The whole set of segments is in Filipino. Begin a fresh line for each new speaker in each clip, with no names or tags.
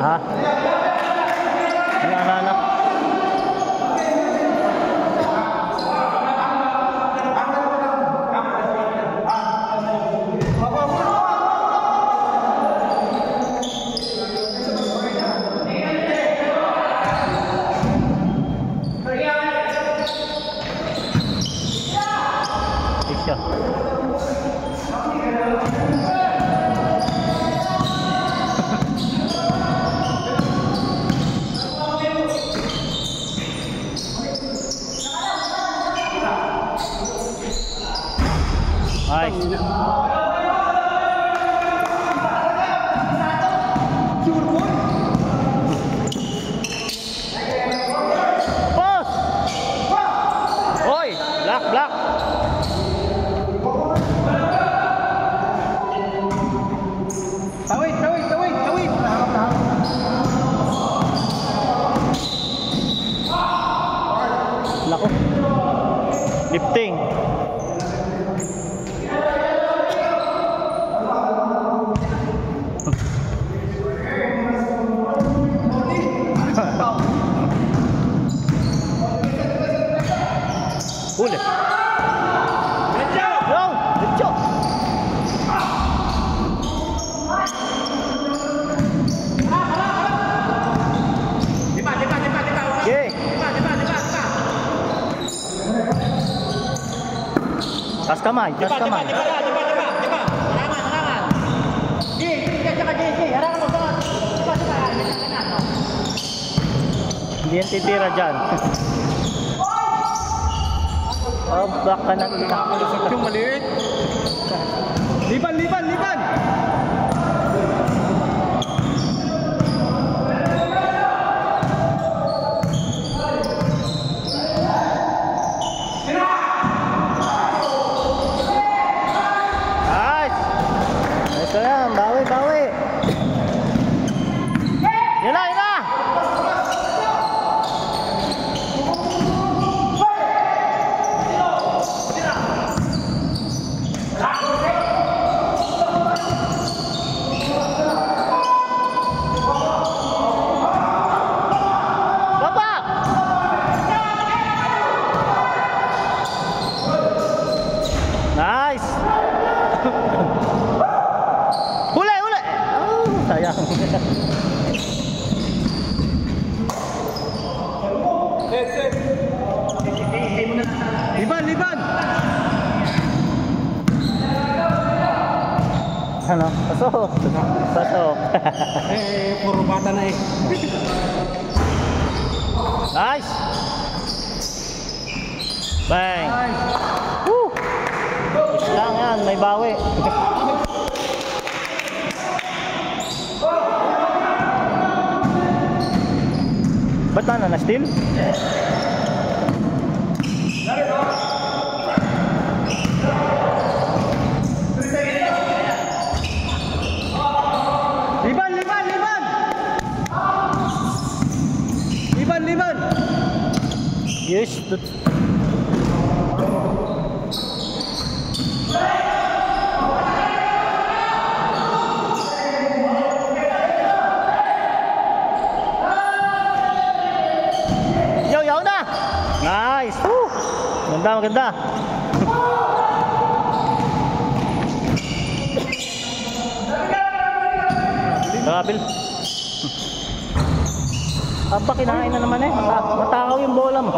Ha? Anak-anak. Lifting. Boleh. Kecok. Tas kamay, tas kamay. Harangan. Hindi yan titira dyan. Oh, back ka na.
Yung maliit. Liban.
Bawi. Yan na. Nice. Sayang.
Liban.
Ano? Pasok.
Puro bata na eh.
Nice. Bang. Woo. Lang yan, may bawi. Ba't na steal?
Liban.
Yes. Yaw na. Nice. Maganda. Kabil. Aba, kinain na naman eh. Matakaw yung bola mo.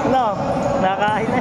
Ano? Nakain na.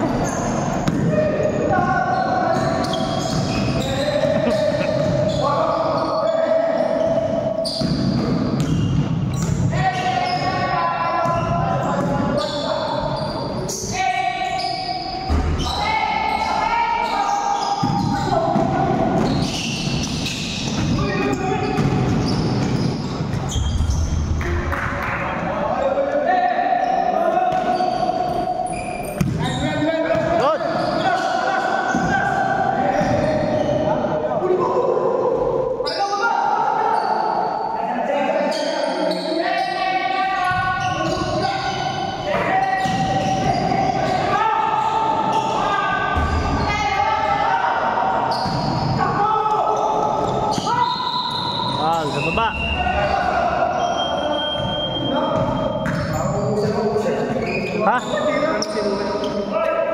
Ha?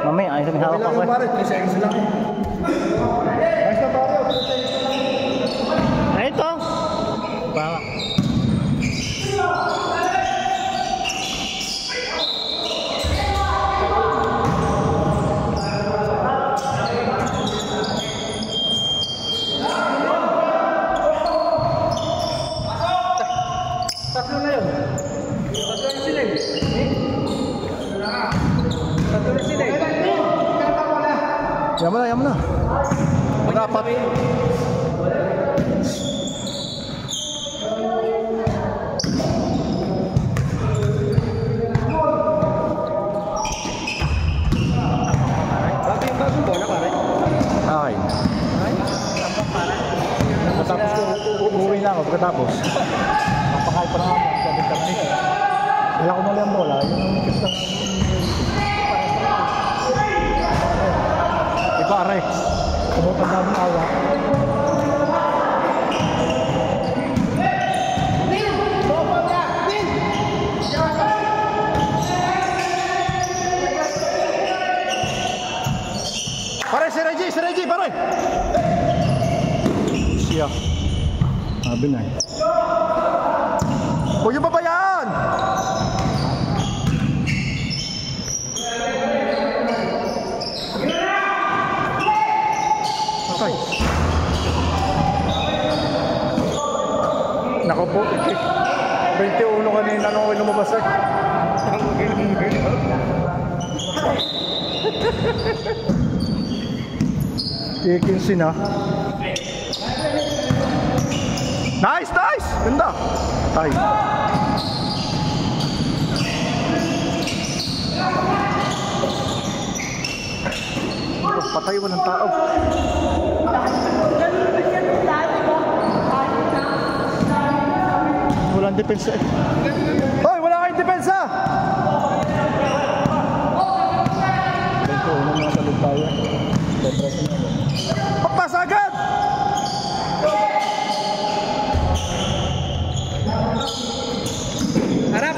Mamaya, ayos kami hawak ako eh.
Pare, 3 seconds lang. Ayos na pare, 3 seconds lang.
Ay, ito. Baka.
Tatlo na yun. Tatlo na sila eh. Tatlo na sila eh.
Yaman na. Mag-apat.
Bakit yung bagong bola pare?
Okay. Pagkatapos ko, uuwi na ako pagkatapos. Papakain pa na ako. Sabi kami. Wala ko mali ang bola. Yung kiss ng... Iba aray. Kumutang namin awa. Pare, si Reggie, pare! Siya. Sabi na eh. Huwag yung babayaan! Okay. Naku po, 21 kanina nung lumabas eh. Kikinsi na. Nice! Ganda! Tay. Patay mo ng tao. Walang depensa eh. Hoy! Wala kayong depensa! Ito, unang nasa loob tayo. Papas agad!
Harap!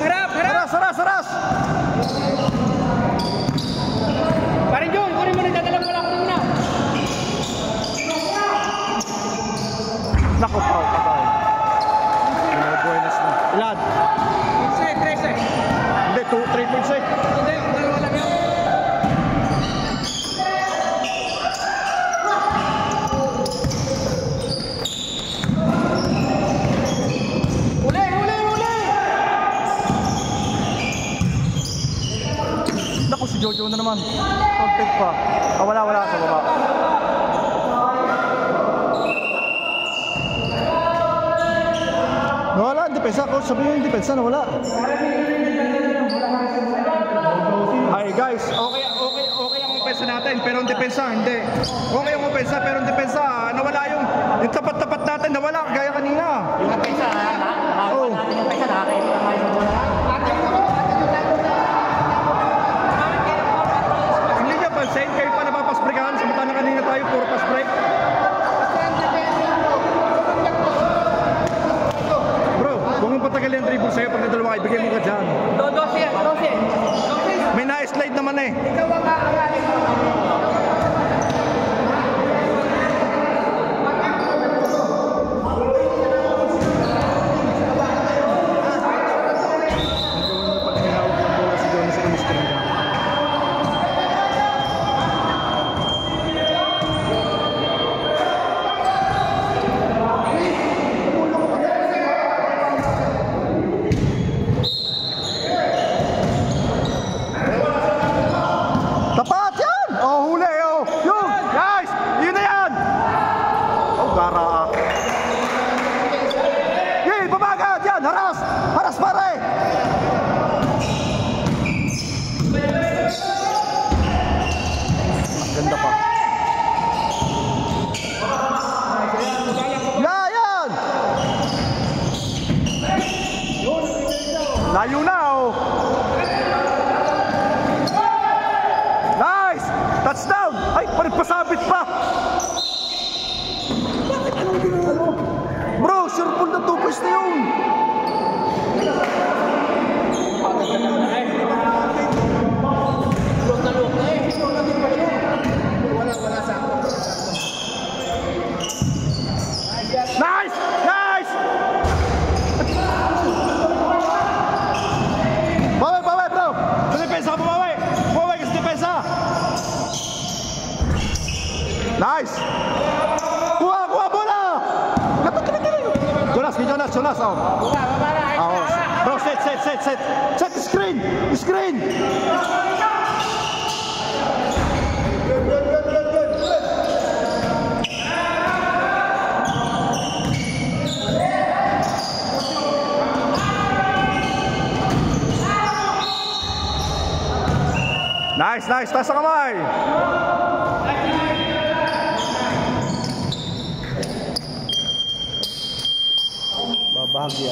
Saras!
Pare Jun, kunin mo na dadalang wala ko muna.
Naku, patay. Buenas na. Ilan?
13.
Hindi, 3 points eh.
Hindi, ang dalawa lang yun. Uli!
Naku, si Jojo na naman. Contact pa. Wala sa baba. Nawala ang depensa. Coach, sabihin yung depensa, nawala. Ay guys,
Okay ang opensa natin, pero ang depensa hindi. Okay ang opensa, pero ang depensa nawala yung tapat-tapat natin, nawala gaya kanina.
Yung pesa,
Oh.
natin yung pesa, nakakaibig ang mga bola.
Hindi niya pansin, kayo pa napapasbrikahan, samantala na kanina tayo, puro pass break. Bro, kung yung patagal yung dribble sa'yo, pag nadalawa kayo, bigyan mo ka dyan.
12.
May na-slide naman eh.
Ikaw ang kakagalin mo.
tapat yan! Oh,
Nice! Kuha bola! Lapit. Jonas, oh. Oh. Bro, set. Set screen! Nice, taas sa kamay!
Babahagi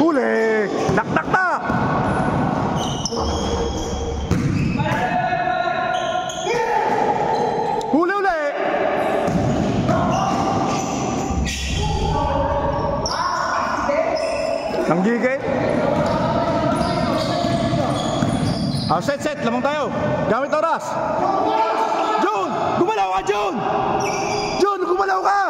Huli! Naknak na! Huli! Nanggigit. Set. Lamang tayo. Gamit oras. June! Gumalaw ka, June! June, gumalaw ka!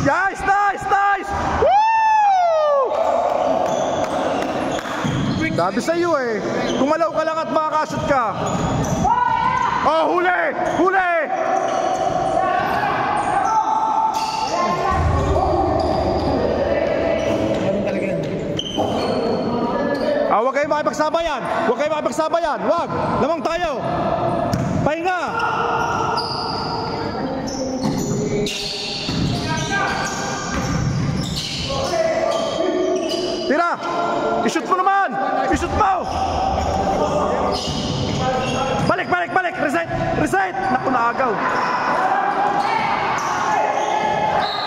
Nice! Woo! Sabi sa iyo eh, kumalaw ka lang at makakashoot ka. Oh, huli! Huwag kayo makipagsabayan. Huwag! Lamang tayo! Pahinga! Tira! I-shoot mo naman! I-shoot mo! Balik! Reset! Naku, naagaw.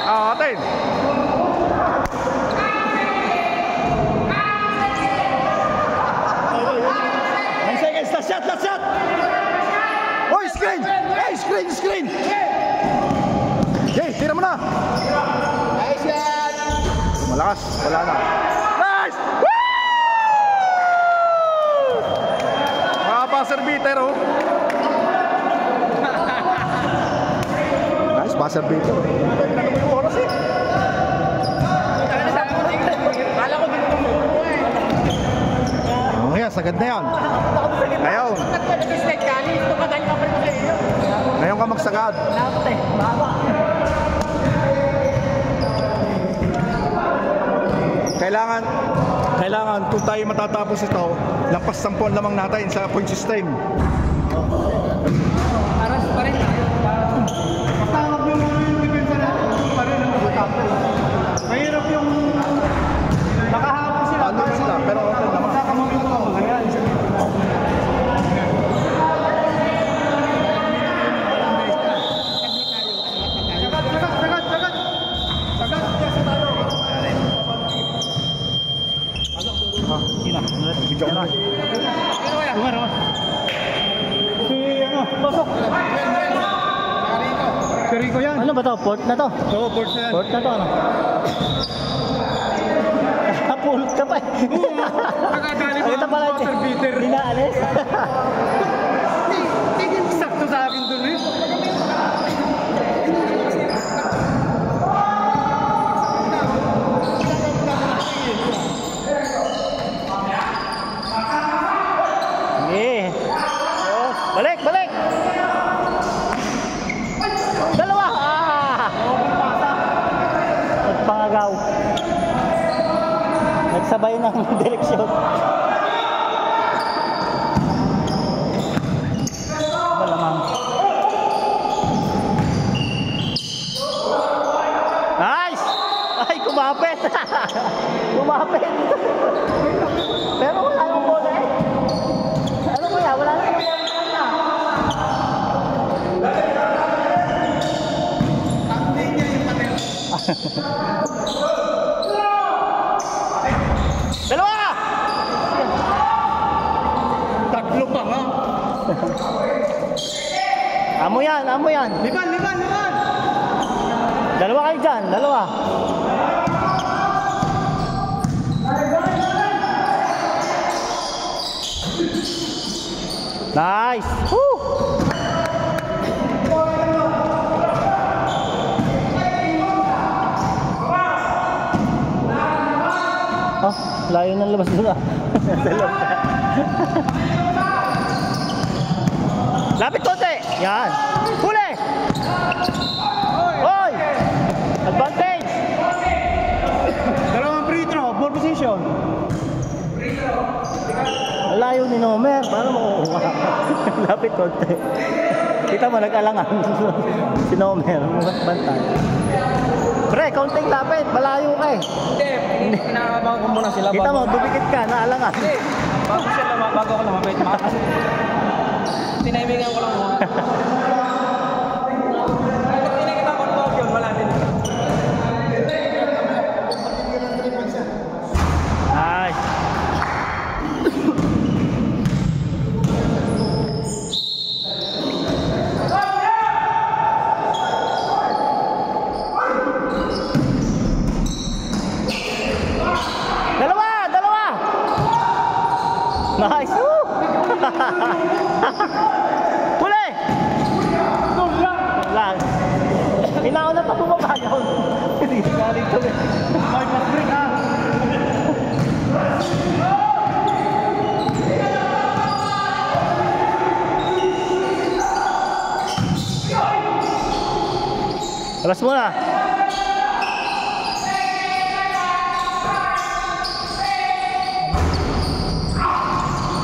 Atin! 9 seconds! Last shot! Oy, screen! Okay, tira mo na! Nice shot! Malakas, wala na. Nice! Woo! Buzzer beater, oh. Nice buzzer beater. Oras eh. Kala ko dito mo eh. Oh, yan, sagad na yan. Ngayon ka magsagad. Kailangan kung tayo matatapos ito, lampas 10 lamang natin sa point system.
Aras pa rin tayo.
Matangap yung depensa natin. Pa rin ang matapos. Mahirap yung nakahabol sila.
Pero okay naman.
Nakakamagin ko. Ayan. Si Rico yan.
Ano ba to? Port na to?
Oo, port na yan.
Port na to, ano? Pulot ka pa eh.
Oo, nakadali pa
Ito pala,
buzzer beater.
Hindi na alis.
Hindi sakto sa akin dun eh.
Balik! Dalawa! Nagpangagaw. Nagsabay ng direksyon. Malamang. Nice! Ay, lumapit. Lumapit. Pero wala yung bola eh. Ano kaya? Wala na yung bola na.
Takling niya yung patel.
Dalawa!
Tatlo pa nga.
Amo yan, amo yan.
Liban, liban, liban!
Dalawa kayo dyan, dalawa. Nice! Woo! Oh, layo ng labas doon ah. Lapit konti! Yan! Huli! Hoy! Advantage!
Dalawang free throw, ball position.
Layo ni Nomer, paano makukuha? Lapit konti. Kita mo, nag-alangan. Si Nomer, bantay. Pre, kaunting lapit, malayo ka eh.
Hindi, pinakabang ko muna sila.
Kita mo, dubikit ka, naalangan.
Hindi, bago ako lumapit. Tinaybingan ko lang muna. Pag tinikita ko ng yun, wala din.
Nice. Dalawa! Dalawa! Nice! Woo! Huli! Lang. Inauna pa bumaba yun. Hindi galing kami.
May pas-break ah.
Labas muna.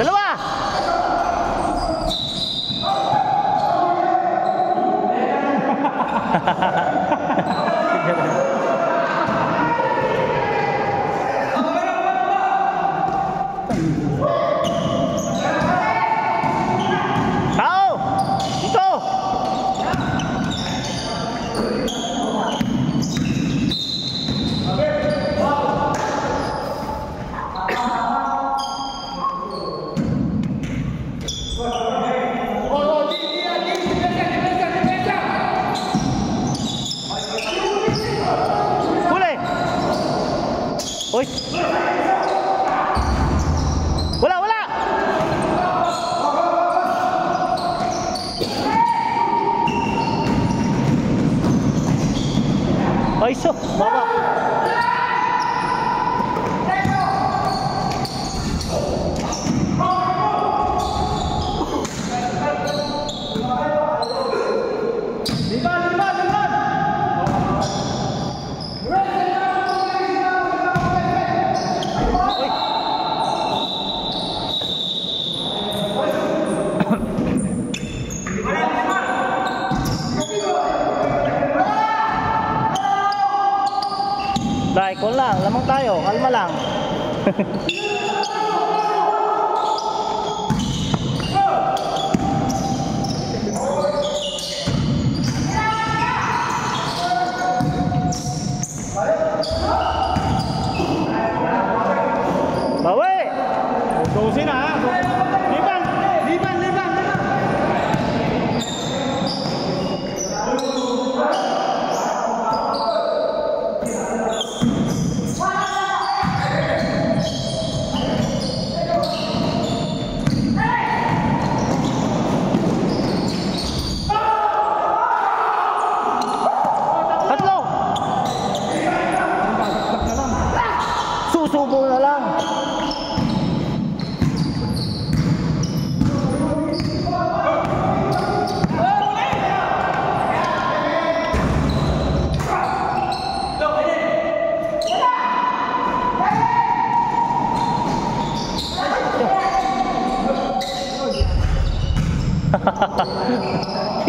Dalawa! Tao! Dito! Huli! Uy! Wala, wala! Ay, so, baba.
Liban, liban, liban!
Dahil ko lang, lamang tayo, kalma lang. Bawi!
Dosin na ha. Liban, liban, liban, liban.
Tatlo! Susubo na lang.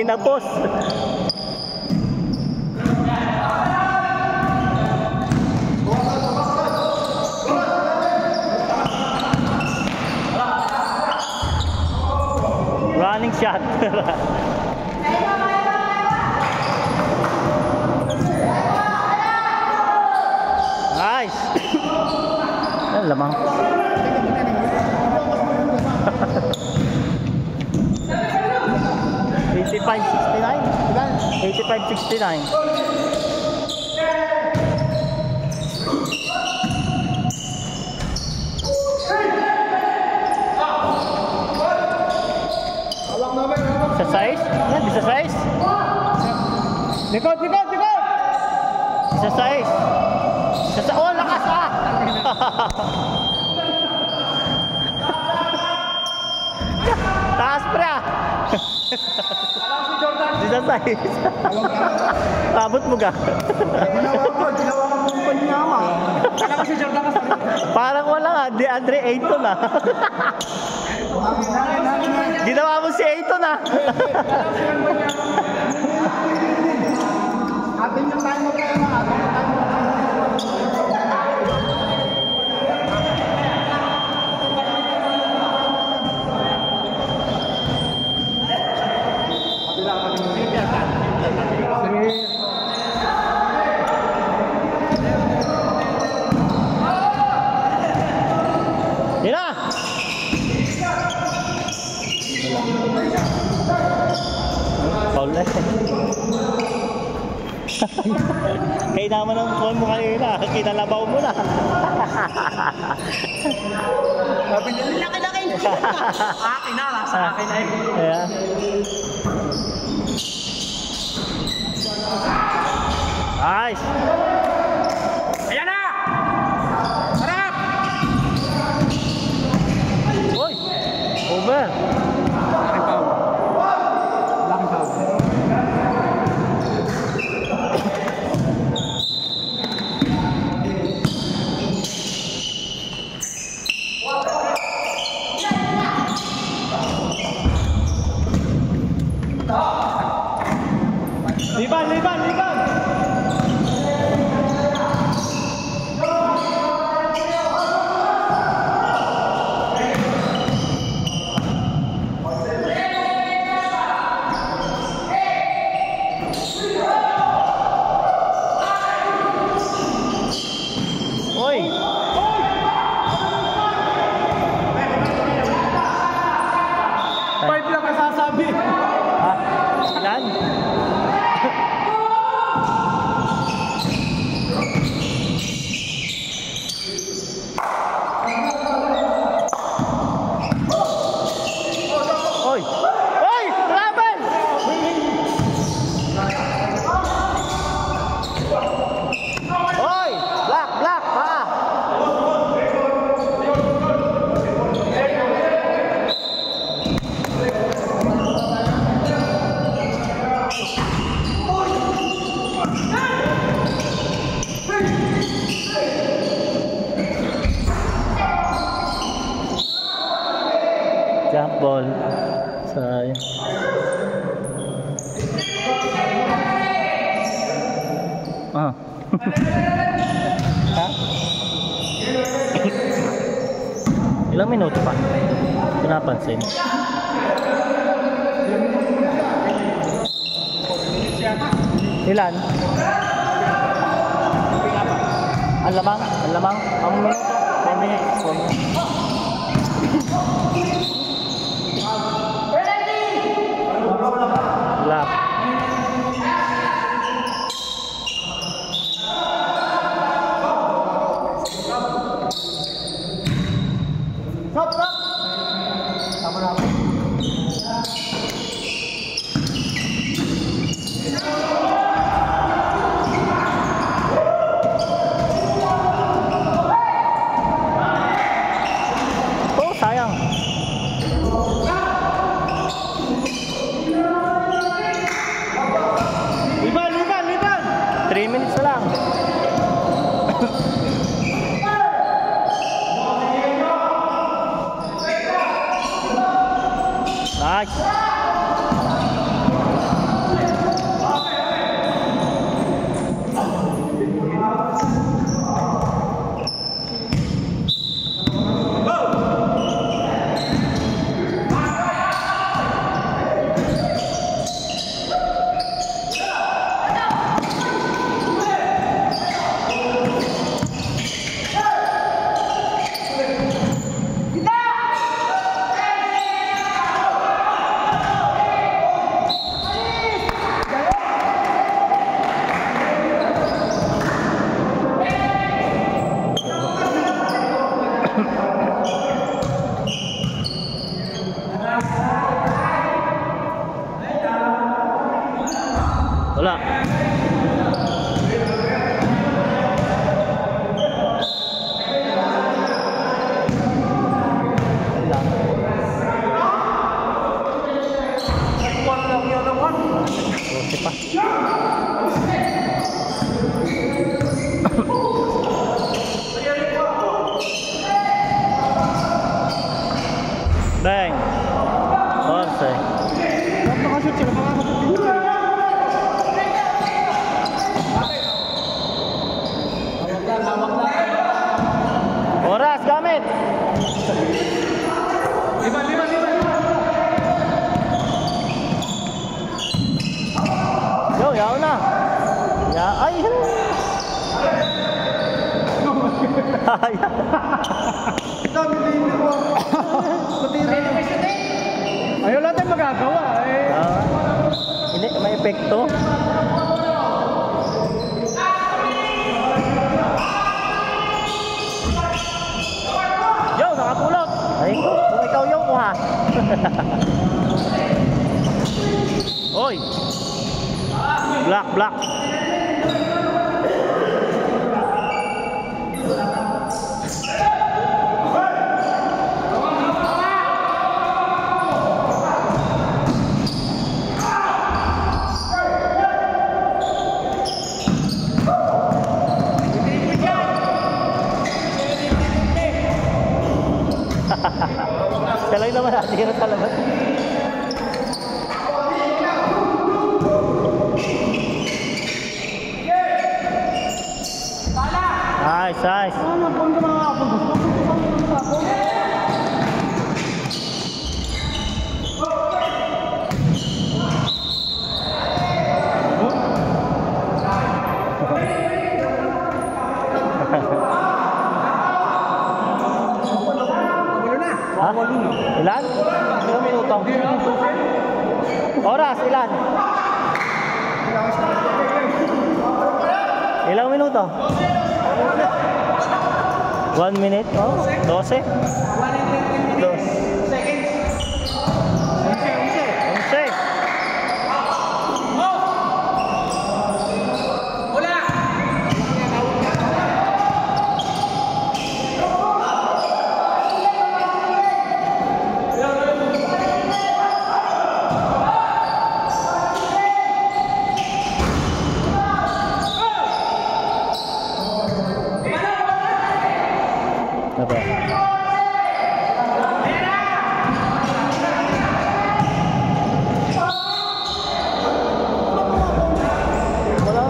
Kinapos. Nice! Yan, lamang. $85.69? 85.69. Sa size? Yan, di sa size? Likod! Sa size? Oh, lakas ah! Taas pre ah! Di sa size. Abot mo ga?
Ginawa ko kumpanya ma. Kala ko si Jordan ka.
Parang wala nga, di Andre Ayton ah. Ginawa mo si Ayton ah.
Atin yung time mo kaya ma.
Yan na! Paul na. Kaya naman ang phone mo kanina, kinalabaw mo na.
Laki-laki! Akin na lang, sa akin ay.
Yeah. Nice!
Ayan na! Harap!
Uy! Over!
Laking foul. Laking foul. Liban!
Uy!
Five lang kasasabi.
Ah, ilan? Oy! Oy! Laban! Oy! Black! Pa! Jump ball. Sayang. Ah. Ha? Ilang minuto pa? Pinapansin. Ilan? Ang lamang? Ang minuto? 10 minutes. 4 minutes. Lap.
Stop! Tama na ako.
Oh, sayang.
Liban!
3 minutes na lang. Nice. lapit.
Lima.
Yo, yaw na. Ya, ay.
Ayaw natin magagawa eh.
Hindi, may epekto. Yo, nakapulot. Ay, kung ikaw yung kuha. Oy. Black. Talagang naman natira sa labas. Nice. Ha? Ilan? Ilang minuto? Oras, ilan? Ilang minuto? 1 minute? Oh, 12? 12. 11. Apa? Wala.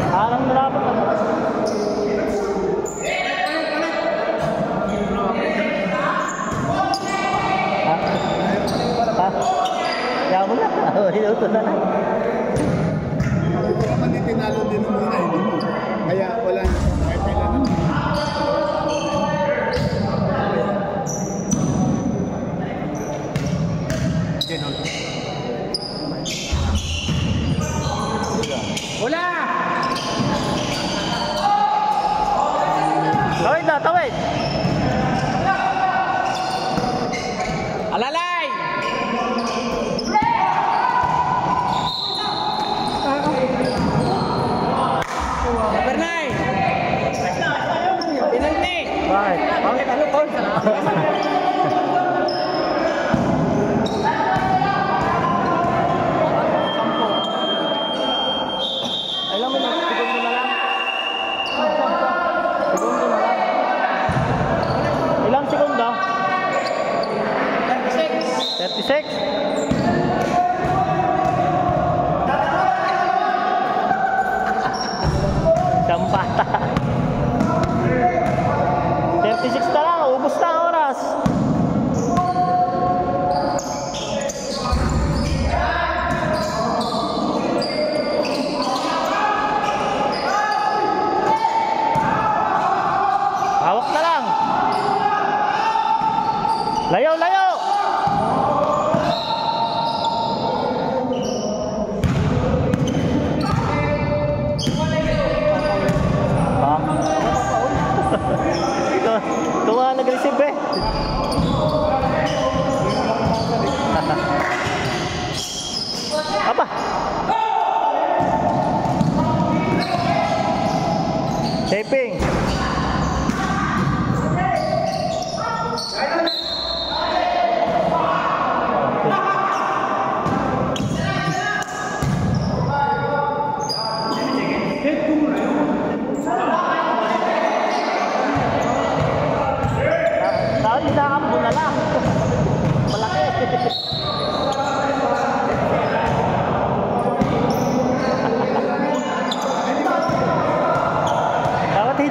Parang nalapat na. Ha? Kaya mo na. Hinuto na lang.
Naman din tinalo din mo na hindi mo. Kaya wala na kahit kailan na.
Tawid.
Alalay! Bernay! Pinalti!
Bakit?
Bakit ano ko?
Alam mo na, segundo na lang. Segundo na lang. Ilang segundo? 36. 36? Sampata. 36 na lang, ubos na ang oras. Hawak na lang. Layo. Ha?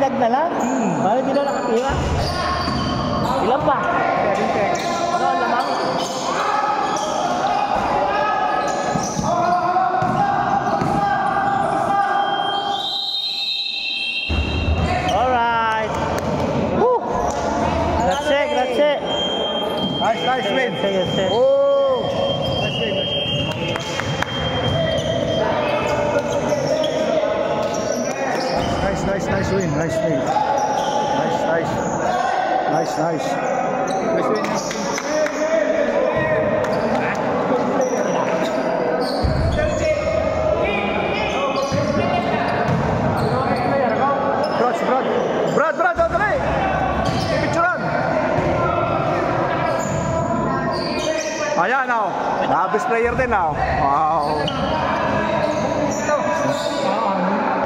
Nalaglag na lang. Parang hindi na nakatira. Ilan pa?
7 seconds.
Ano, lamang? Alright. Woo! Grazie, grazie.
Nice win.
Sige, sige.
Oh!
Nice win. Nice win.
Nice win. Brad, dali! Picturean! Ayan, now. Best player din, now. Wow.